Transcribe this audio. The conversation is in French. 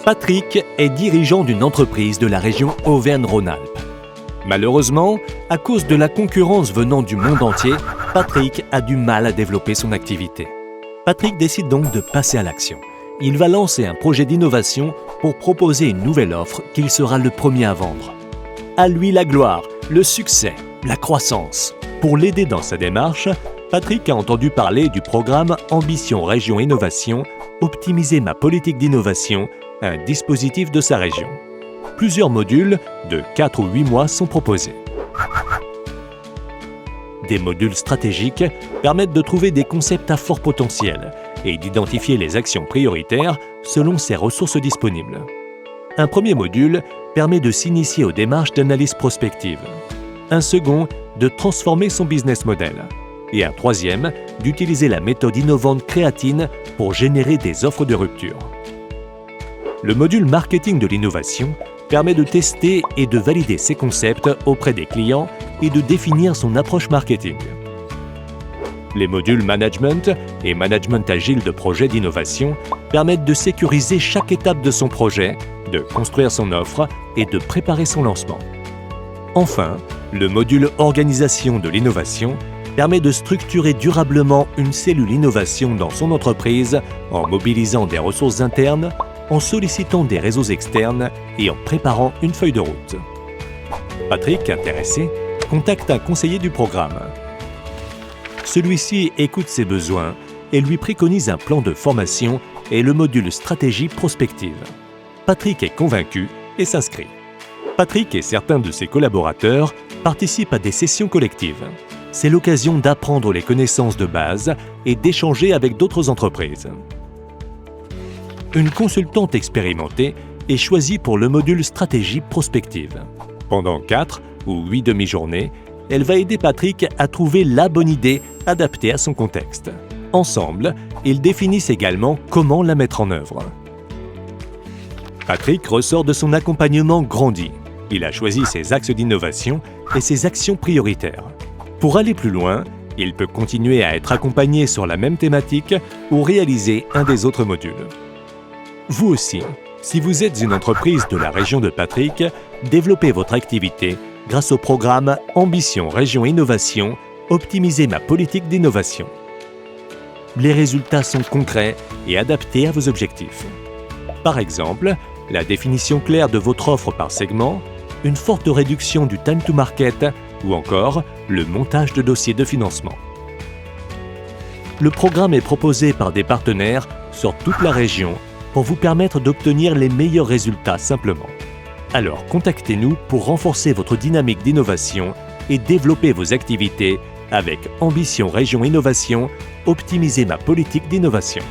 Patrick est dirigeant d'une entreprise de la région Auvergne-Rhône-Alpes. Malheureusement, à cause de la concurrence venant du monde entier, Patrick a du mal à développer son activité. Patrick décide donc de passer à l'action. Il va lancer un projet d'innovation pour proposer une nouvelle offre qu'il sera le premier à vendre. À lui la gloire, le succès, la croissance. Pour l'aider dans sa démarche, Patrick a entendu parler du programme Ambition Région Innovation, Optimiser ma politique d'innovation, un dispositif de sa région. Plusieurs modules de 4 ou 8 mois sont proposés. Des modules stratégiques permettent de trouver des concepts à fort potentiel et d'identifier les actions prioritaires selon ses ressources disponibles. Un premier module permet de s'initier aux démarches d'analyse prospective. Un second, de transformer son business model. Et un troisième, d'utiliser la méthode innovante créatine pour générer des offres de rupture. Le module marketing de l'innovation permet de tester et de valider ses concepts auprès des clients et de définir son approche marketing. Les modules management et management agile de projets d'innovation permettent de sécuriser chaque étape de son projet, de construire son offre et de préparer son lancement. Enfin, le module organisation de l'innovation permet de structurer durablement une cellule innovation dans son entreprise en mobilisant des ressources internes, en sollicitant des réseaux externes et en préparant une feuille de route. Patrick, intéressé, contacte un conseiller du programme. Celui-ci écoute ses besoins et lui préconise un plan de formation et le module stratégie prospective. Patrick est convaincu et s'inscrit. Patrick et certains de ses collaborateurs participent à des sessions collectives. C'est l'occasion d'apprendre les connaissances de base et d'échanger avec d'autres entreprises. Une consultante expérimentée est choisie pour le module stratégie prospective. Pendant 4 ou 8 demi-journées, elle va aider Patrick à trouver la bonne idée adaptée à son contexte. Ensemble, ils définissent également comment la mettre en œuvre. Patrick ressort de son accompagnement grandi. Il a choisi ses axes d'innovation et ses actions prioritaires. Pour aller plus loin, il peut continuer à être accompagné sur la même thématique ou réaliser un des autres modules. Vous aussi, si vous êtes une entreprise de la région de Patrick, développez votre activité grâce au programme Ambition Région Innovation, Optimiser ma politique d'innovation. Les résultats sont concrets et adaptés à vos objectifs. Par exemple, la définition claire de votre offre par segment, une forte réduction du time to market ou encore le montage de dossiers de financement. Le programme est proposé par des partenaires sur toute la région pour vous permettre d'obtenir les meilleurs résultats simplement. Alors contactez-nous pour renforcer votre dynamique d'innovation et développer vos activités avec Ambition Région Innovation, optimiser ma politique d'innovation.